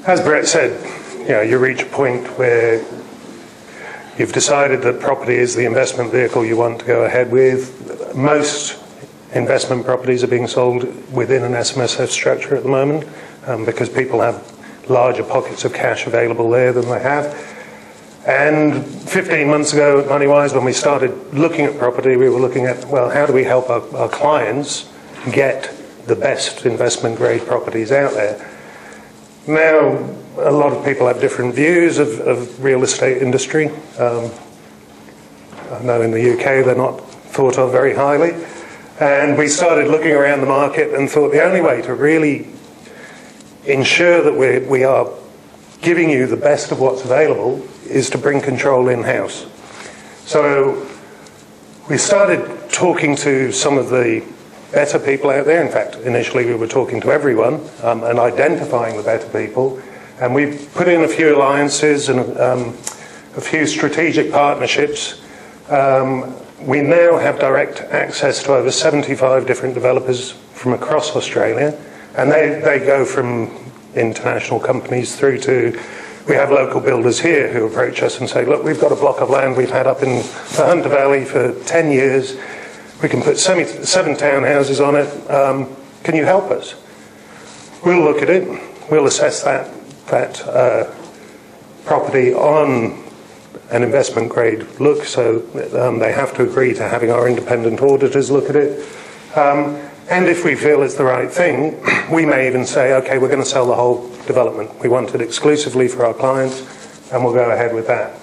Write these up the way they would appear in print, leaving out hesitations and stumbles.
As Brett said, you reach a point where you've decided that property is the investment vehicle you want to go ahead with. Most investment properties are being sold within an SMSF structure at the moment because people have larger pockets of cash available there than they have. And 15 months ago at Moneywise, when we started looking at property, we were looking at, well, how do we help our clients get the best investment grade properties out there? Now, a lot of people have different views of real estate industry. I know in the UK they're not thought of very highly. And we started looking around the market and thought the only way to really ensure that we are giving you the best of what's available is to bring control in-house. So we started talking to some of the better people out there. In fact, initially we were talking to everyone and identifying the better people. And we put in a few alliances and a few strategic partnerships. We now have direct access to over 75 different developers from across Australia. And they go from international companies through to, we have local builders here who approach us and say, look, we've got a block of land we've had up in the Hunter Valley for 10 years. We can put 7 townhouses on it. Can you help us? We'll look at it. We'll assess that property on an investment grade look, so they have to agree to having our independent auditors look at it. And if we feel it's the right thing, we may even say, okay, we're going to sell the whole development. We want it exclusively for our clients, and we'll go ahead with that.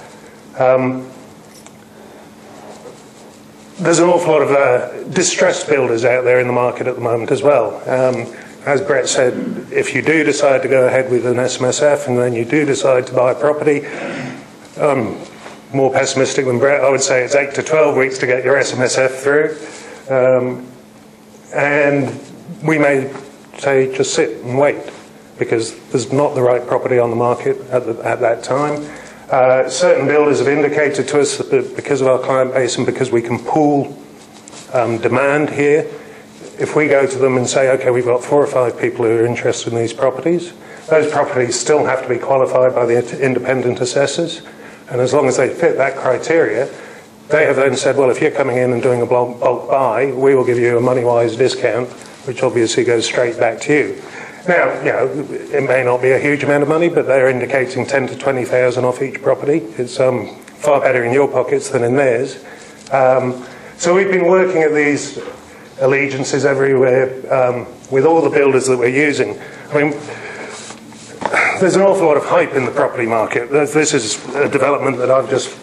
There's an awful lot of distressed builders out there in the market at the moment as well. As Brett said, if you do decide to go ahead with an SMSF and then you do decide to buy a property, more pessimistic than Brett, I would say it's 8 to 12 weeks to get your SMSF through. And we may say just sit and wait because there's not the right property on the market at that time. Certain builders have indicated to us that because of our client base and because we can pool demand here, if we go to them and say, okay, we've got 4 or 5 people who are interested in these properties, those properties still have to be qualified by the independent assessors. And as long as they fit that criteria, they have then said, well, if you're coming in and doing a bulk buy, we will give you a Moneywise discount, which obviously goes straight back to you. Now, it may not be a huge amount of money, but they're indicating 10 to 20,000 off each property. It's far better in your pockets than in theirs. So we've been working at these allegiances everywhere with all the builders that we're using. I mean, there's an awful lot of hype in the property market. This is a development that I've just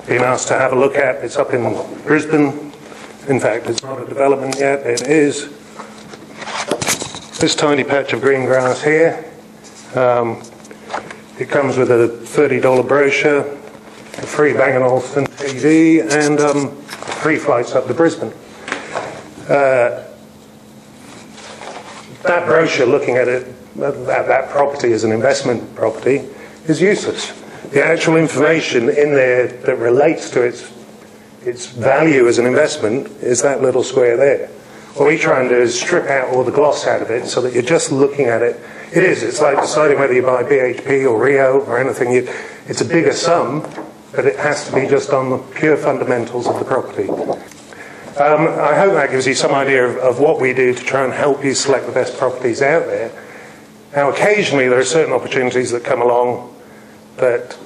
been asked to have a look at. It's up in Brisbane. In fact, it's not a development yet. It is this tiny patch of green grass here. It comes with a $30 brochure, a free Bang & Olufsen TV, and 3 flights up to Brisbane. That brochure, looking at it, that property as an investment property, is useless. The actual information in there that relates to its value as an investment is that little square there. What we try and do is strip out all the gloss out of it so that you're just looking at it. It's like deciding whether you buy BHP or Rio or anything. It's a bigger sum, but it has to be just on the pure fundamentals of the property. I hope that gives you some idea of what we do to try and help you select the best properties out there. Now, occasionally there are certain opportunities that come along that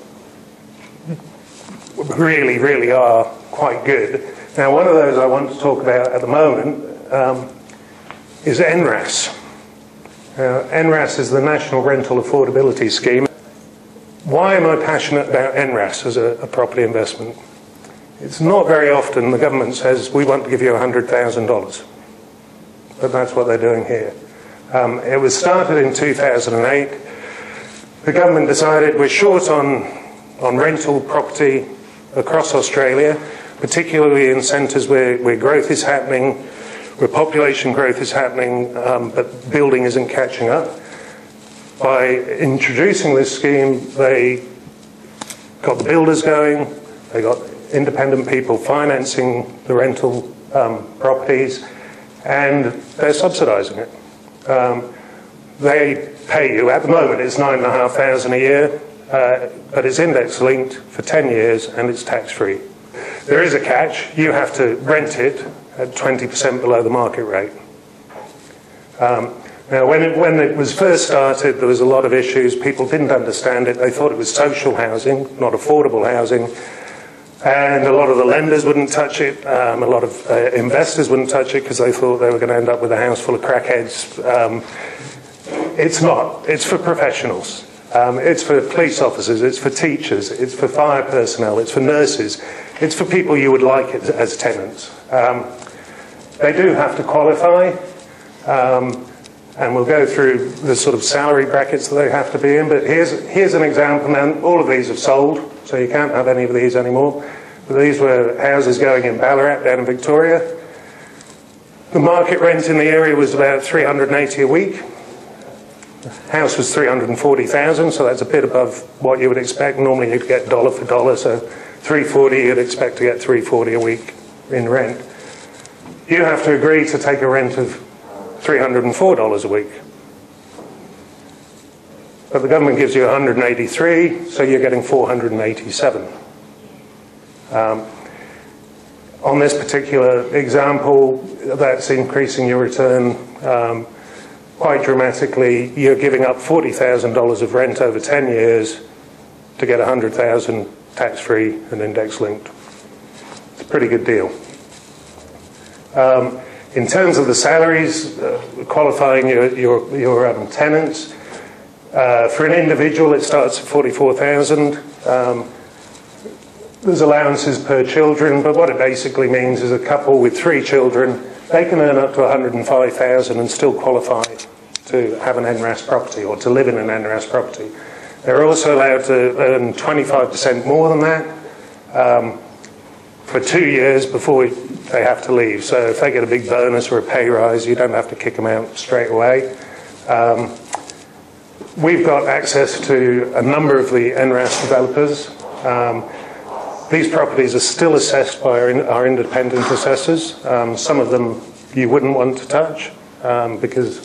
really, really are quite good. Now, one of those I want to talk about at the moment is NRAS. NRAS is the National Rental Affordability Scheme. Why am I passionate about NRAS as a property investment? It's not very often the government says, we want to give you $100,000. But that's what they're doing here. It was started in 2008. The government decided we're short on rental property across Australia, particularly in centres where growth is happening, where population growth is happening, but building isn't catching up. By introducing this scheme, they got the builders going, they got independent people financing the rental properties, and they're subsidising it. they pay you, at the moment it's $9,500 a year, but it's index linked for 10 years and it's tax free. There is a catch, you have to rent it at 20% below the market rate. Now, when it was first started, there was a lot of issues. People didn't understand it. They thought it was social housing, not affordable housing. And a lot of the lenders wouldn't touch it. A lot of investors wouldn't touch it because they thought they were going to end up with a house full of crackheads. It's not. It's for professionals. It's for police officers. It's for teachers. It's for fire personnel. It's for nurses. It's for people you would like as tenants. They do have to qualify. And we'll go through the sort of salary brackets that they have to be in. But here's an example. Now, all of these have sold, so you can't have any of these anymore. But these were houses going in Ballarat, down in Victoria. The market rent in the area was about $380 a week. The house was $340,000, so that's a bit above what you would expect. Normally you'd get dollar for dollar, so $340, you'd expect to get $340 a week in rent. You have to agree to take a rent of $304 a week. But the government gives you $183, so you're getting $487. On this particular example, that's increasing your return quite dramatically. You're giving up $40,000 of rent over 10 years to get $100,000 tax-free and index-linked. It's a pretty good deal. In terms of the salaries, qualifying your tenants, for an individual it starts at $44,000. There's allowances per children, but what it basically means is a couple with 3 children, they can earn up to $105,000 and still qualify to have an NRAS property or to live in an NRAS property. They're also allowed to earn 25% more than that for 2 years before they have to leave. So if they get a big bonus or a pay rise, you don't have to kick them out straight away. We've got access to a number of the NRAS developers. These properties are still assessed by our independent assessors. Some of them you wouldn't want to touch because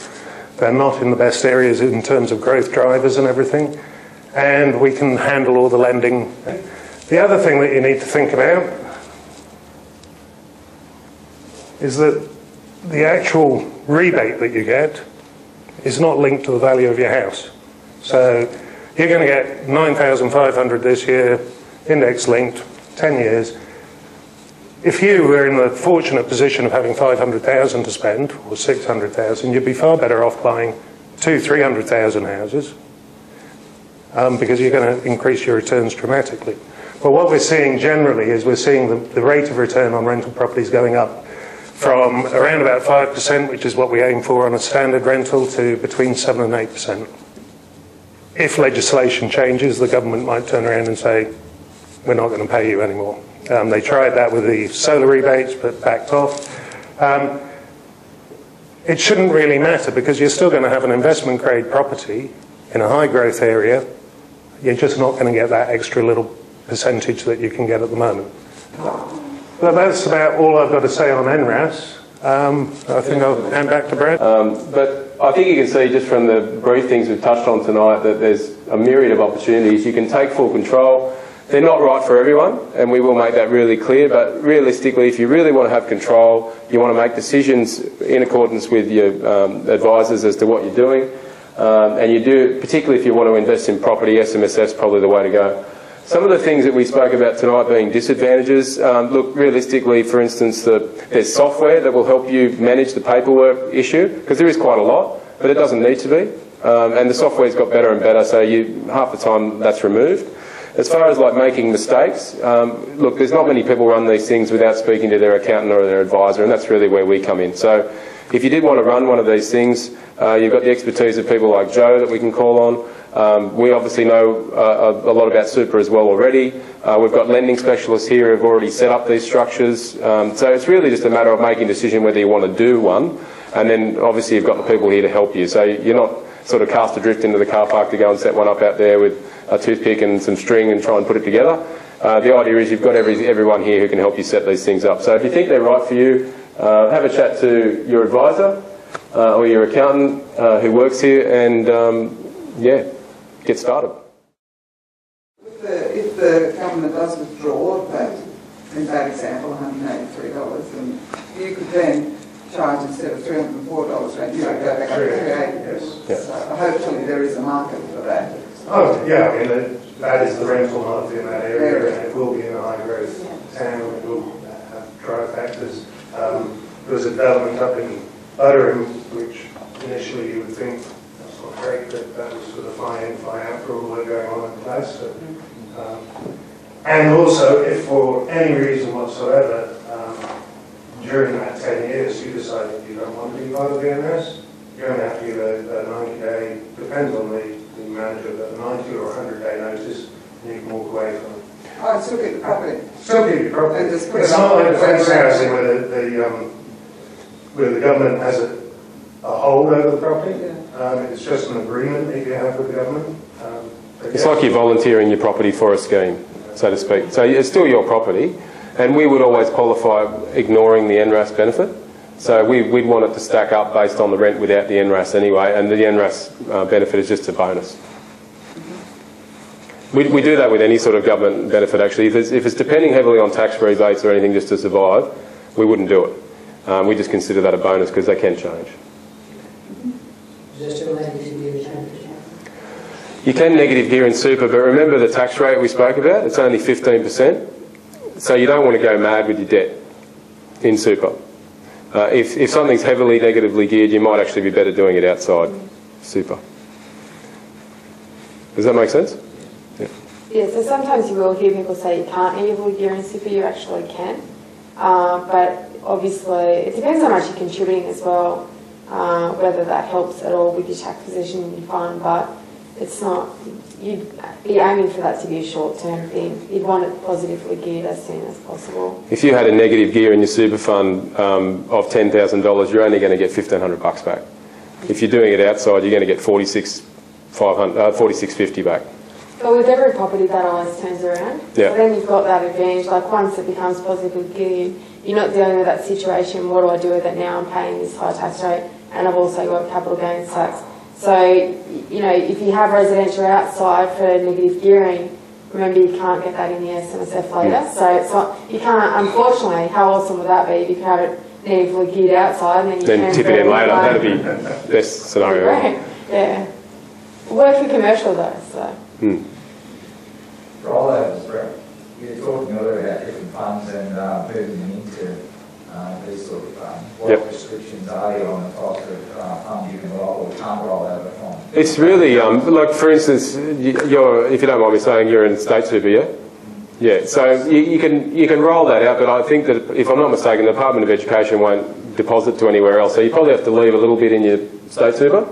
they're not in the best areas in terms of growth drivers and everything. And we can handle all the lending. The other thing that you need to think about is that the actual rebate that you get is not linked to the value of your house. So you're going to get $9,500 this year, index linked, 10 years. If you were in the fortunate position of having $500,000 to spend, or $600,000, you'd be far better off buying 300,000 houses because you're going to increase your returns dramatically. But what we're seeing generally is we're seeing the rate of return on rental properties going up from around about 5%, which is what we aim for on a standard rental, to between 7 and 8%. If legislation changes, the government might turn around and say, we're not going to pay you anymore. They tried that with the solar rebates, but backed off. It shouldn't really matter because you're still going to have an investment grade property in a high growth area. You're just not going to get that extra little percentage that you can get at the moment. Well, that's about all I've got to say on NRAS. I think I'll hand back to Brad. But I think you can see just from the brief things we've touched on tonight that there's a myriad of opportunities. You can take full control. They're not right for everyone, and we will make that really clear, but realistically, if you really want to have control, you want to make decisions in accordance with your advisors as to what you're doing, and you do, particularly if you want to invest in property, SMSF is probably the way to go. Some of the things that we spoke about tonight being disadvantages, look, realistically, for instance, there's software that will help you manage the paperwork issue, because there is quite a lot, but it doesn't need to be, and the software's got better and better, so half the time that's removed. As far as like making mistakes, look, there's not many people run these things without speaking to their accountant or their advisor, and that's really where we come in. So if you did want to run one of these things, you've got the expertise of people like Joe that we can call on. We obviously know a lot about super as well already. We've got lending specialists here who have already set up these structures. So it's really just a matter of making a decision whether you want to do one, and then obviously you've got the people here to help you. So you're not sort of cast adrift into the car park to go and set one up out there with a toothpick and some string and try and put it together. The idea is you've got everyone here who can help you set these things up. So if you think they're right for you, have a chat to your advisor. or your accountant who works here, and yeah, get started. If the government does withdraw that, in that example, $183, and you could then charge instead of $304 rent, you would go back up to $380. Yes. Yeah. So hopefully there is a market for that. Oh, yeah, I mean, that is the rental market in that area, and it will be in a high-growth town. It will have drive factors. There was a development up in Butterham, which initially you would think that's not great, but that was sort of fly-in, fly-out for all that going on in the place. So, and also, if for any reason whatsoever, during that 10 years you decide that you don't want to be part of the NS, you're going to have to give a 90-day, depends on the manager, but a 90 or 100-day notice, and you can walk away from it. Oh, still get the property. Still keep your property. And just put It's it not on like the defence website. housing where the government has a hold over the property. It's just an agreement that you have with the government. It's like you're volunteering your property for a scheme, so to speak. So it's still your property, and we would always qualify ignoring the NRAS benefit. So we'd want it to stack up based on the rent without the NRAS anyway, and the NRAS benefit is just a bonus. We do that with any sort of government benefit actually. If it's depending heavily on tax rebates or anything just to survive, we wouldn't do it. We just consider that a bonus because they can change. You can negative gear in super, but remember the tax rate we spoke about, it's only 15%. So you don't want to go mad with your debt in super. If something's heavily negatively geared, you might actually be better doing it outside super. Does that make sense? Yeah. Yeah, so sometimes you will hear people say you can't negatively gear in super, you actually can. But obviously, it depends how much you're contributing as well, whether that helps at all with your tax position in your fund, but it's not, you'd be aiming for that to be a short-term thing. You'd want it positively geared as soon as possible. If you had a negative gear in your super fund of $10,000, you're only going to get $1,500 back. If you're doing it outside, you're going to get $4,650 back. But with every property, that always turns around. Yeah. So then you've got that advantage. Like once it becomes positively geared, you're not dealing with that situation. What do I do with it now? I'm paying this high tax rate, and I've also got capital gains tax. So, you know, if you have residential outside for negative gearing, remember you can't get that in the SMSF later. So it's not, you can't, unfortunately, how awesome would that be if you could have it negatively geared outside and then you tip it in later. That'd be best scenario. Right. Yeah. Work for commercial though, so. For all that, Brett, you were talking earlier about different funds and moving them into these sort of funds. What restrictions are there on the types of funds you can roll or can't roll over from? It's really, like for instance, you're, if you don't mind me saying, you're in state super, yeah? Yeah, so you can roll that out, but I think that, if I'm not mistaken, the Department of Education won't deposit to anywhere else, so you probably have to leave a little bit in your state super.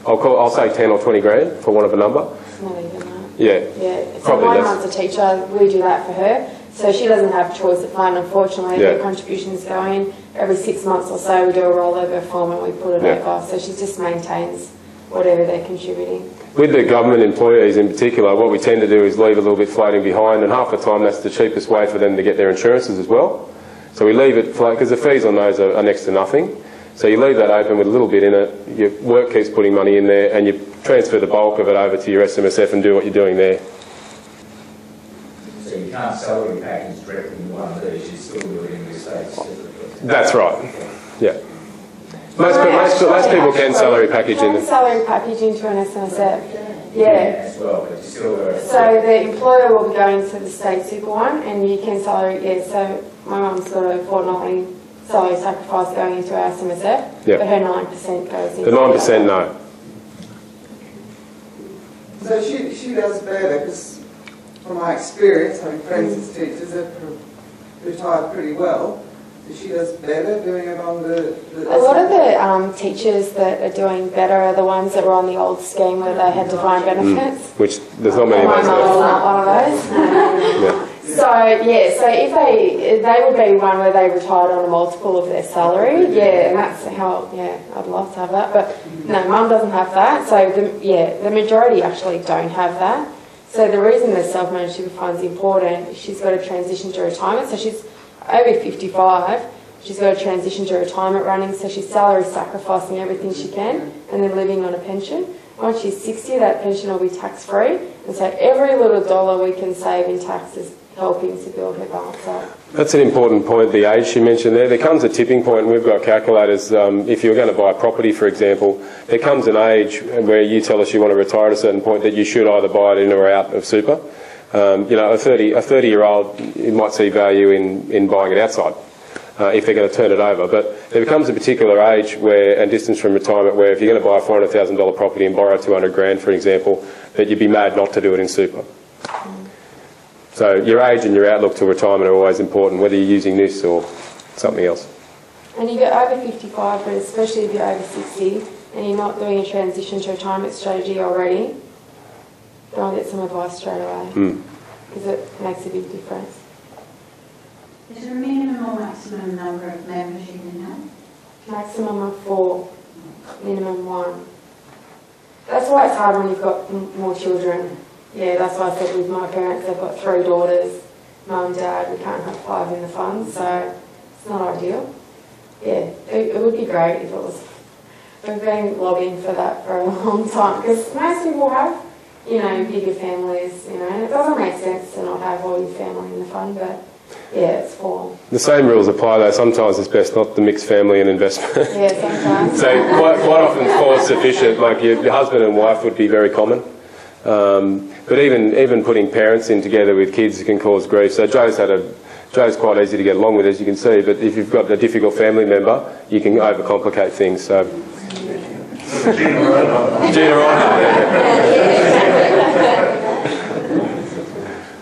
I'll say 10 or 20 grand for want of a number. It's not even that. Yeah. Yeah. So Probably my less. mum's a teacher, we do that for her. So she doesn't have a choice of fund, unfortunately. Yeah. Her contributions go in. Every 6 months or so we do a rollover form and we put it over. So she just maintains whatever they're contributing. With the government employees in particular, what we tend to do is leave a little bit floating behind, and half the time that's the cheapest way for them to get their insurances as well. So we leave it float, because the fees on those are next to nothing. So you leave that open with a little bit in it, your work keeps putting money in there, and you transfer the bulk of it over to your SMSF and do what you're doing there. So you can't salary package directly in one of these, you still do it in your state separately. That's right, yeah. Most people can salary package in You it. can salary package into an SMSF. Yeah. As well, but you still got So the employer will be going to the state super one and you can salary, so my mum's got a fortnightly salary sacrifice going into our SMSF, Yep. but her 9% goes into The 9% no. So she does better because, from my experience, having friends as teachers, they've retired pretty well. So she does better doing it on the A lot of the teachers that are doing better are the ones that were on the old scheme where they had defined benefits. Which there's not many of My those mum was left. not one of those. Yeah. So yeah, so if they would be one where they retired on a multiple of their salary, yeah, and that's how, yeah, I'd love to have that, but no, mum doesn't have that, so the majority actually don't have that. So the reason the self-managed super fund's important, she's got to transition to retirement, so she's over 55, she's got to transition to retirement running, so she's salary sacrificing everything she can and then living on a pension. Once she's 60, that pension will be tax-free, and so every little dollar we can save in tax is helping to build her balance up. That's an important point, the age you mentioned there. There comes a tipping point, and we've got calculators. If you're going to buy a property, for example, there comes an age where you tell us you want to retire at a certain point that you should either buy it in or out of super. You know, a 30-year-old, you might see value in buying it outside if they're going to turn it over. But there becomes a particular age where, and distance from retirement, where if you're going to buy a $400,000 property and borrow 200 grand, for example, that you'd be mad not to do it in super. So your age and your outlook to retirement are always important, whether you're using this or something else. And you get over 55, but especially if you're over 60 and you're not doing a transition to retirement strategy already, go and get some advice straight away, because it makes a big difference. Is there a minimum or maximum number of members you can have? Maximum of 4, minimum 1. That's why it's hard when you've got more children. Yeah, that's why I said with my parents, they've got 3 daughters, mum, dad, we can't have 5 in the fund, so it's not ideal. Yeah, it would be great if it was. We've been lobbying for that for a long time, because most people have, you know, bigger families, you know, and it doesn't make sense to not have all your family in the fund, but yeah, it's 4. The same rules apply though. Sometimes it's best not to mix family and investment. Yeah, sometimes. So quite often 4 is sufficient, like your husband and wife would be very common. But even putting parents in together with kids can cause grief. So Joe's quite easy to get along with, as you can see, but if you've got a difficult family member, you can overcomplicate things. So Gina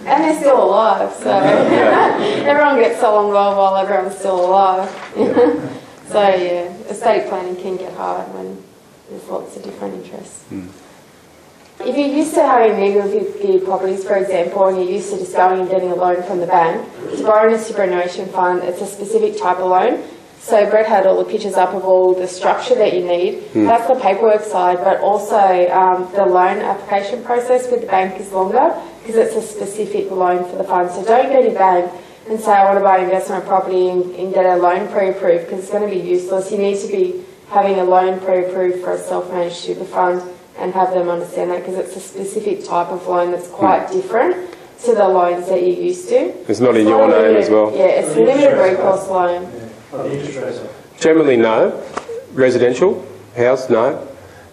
And they're still alive, so everyone gets along well while everyone's still alive. So yeah, estate planning can get hard when there's lots of different interests. If you're used to having negative geared properties, for example, and you're used to just going and getting a loan from the bank, to borrow in a superannuation fund, it's a specific type of loan. So Brett had all the pictures up of all the structure that you need. That's the paperwork side, but also the loan application process with the bank is longer because it's a specific loan for the fund. So don't go to your bank and say, I want to buy an investment property and get a loan pre-approved, because it's going to be useless. You need to be having a loan pre-approved for a self-managed super fund and have them understand that, because it's a specific type of loan that's quite different to the loans that you're used to. It's not in your name as well. Yeah, it's a limited recourse loan. Generally, no. Residential, house, no.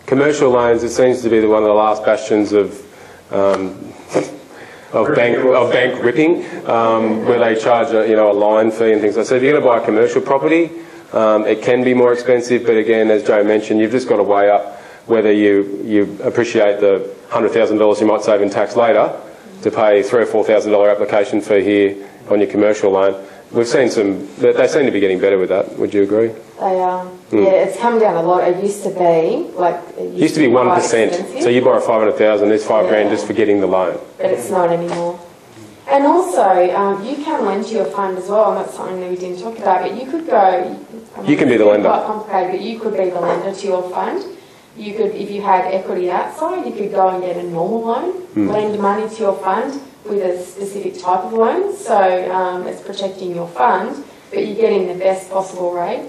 Commercial loans, it seems to be one of the last bastions of bank ripping, where they charge a line fee and things like that. So if you're going to buy a commercial property, it can be more expensive, but again, as Joe mentioned, you've just got to weigh up whether you appreciate the $100,000 you might save in tax later to pay $3,000 or $4,000 application fee here on your commercial loan. We've seen they seem to be getting better with that. Would you agree? They are. Yeah, it's come down a lot. It used to be it used to be 1%. So you borrow $500,000, there's $5 grand just for getting the loan. But it's not anymore. And also, you can lend to your fund as well, and that's something that we didn't talk about, but you could go... You can be the lender. It's quite complicated, but you could be the lender to your fund. You could, if you had equity outside, you could go and get a normal loan, lend money to your fund with a specific type of loan, so it's protecting your fund, but you're getting the best possible rate,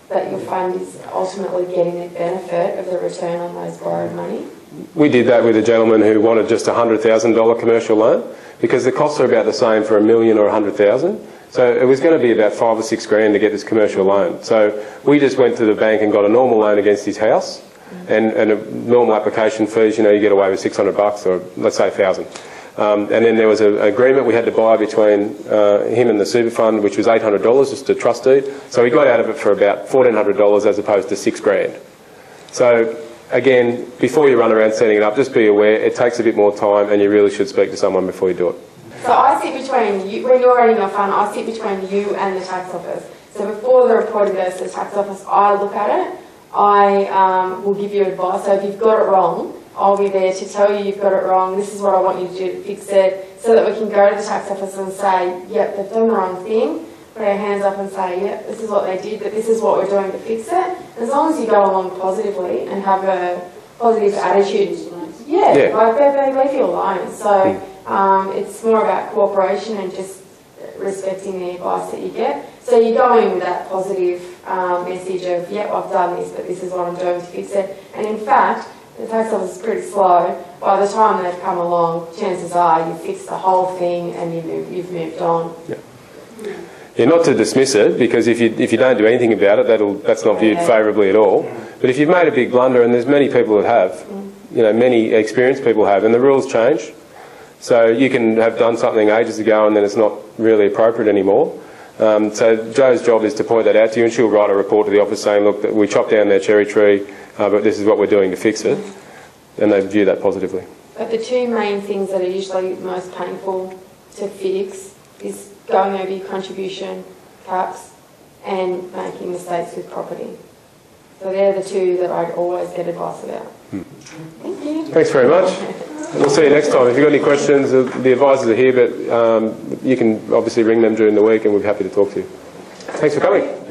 that your fund is ultimately getting the benefit of the return on those borrowed money. We did that with a gentleman who wanted just a $100,000 commercial loan, because the costs are about the same for $1 million or $100,000. So it was going to be about $5 or $6 grand to get this commercial loan. So we just went to the bank and got a normal loan against his house, and a normal application fees, you get away with $600 or let's say $1,000. And then there was an agreement we had to buy between him and the super fund, which was $800, just a trust deed. So we got out of it for about $1,400 as opposed to $6 grand. So again, before you run around setting it up, just be aware it takes a bit more time, and you really should speak to someone before you do it. So I sit between you, when you're running your fund, I sit between you and the tax office. So before the reporting goes to the tax office, I look at it. I will give you advice. So if you've got it wrong, I'll be there to tell you you've got it wrong, this is what I want you to do to fix it, so that we can go to the tax office and say, yep, they've done the wrong thing, put our hands up and say, yep, this is what they did, but this is what we're doing to fix it. As long as you go along positively and have a positive attitude, like they leave you alone. So it's more about cooperation and just respecting the advice that you get. So you go in with that positive message of, yep, I've done this, but this is what I'm doing to fix it. And in fact, the tax office is pretty slow. By the time they've come along, chances are you've fixed the whole thing and you've moved on. Yeah. Yeah, not to dismiss it, because if you don't do anything about it, that's not viewed favourably at all. But if you've made a big blunder, and there's many people that have, you know, many experienced people have, and the rules change. So you can have done something ages ago and then it's not really appropriate anymore. So Jo's job is to point that out to you, and she'll write a report to the office saying, look, that we chopped down their cherry tree, but this is what we're doing to fix it. And they view that positively. But the two main things that are usually most painful to fix is going over your contribution caps and making mistakes with property. So they're the two that I'd always get advice about. Thank you. Thanks very much. We'll see you next time. If you've got any questions, the advisors are here, but you can obviously ring them during the week and we'll be happy to talk to you. Thanks for coming.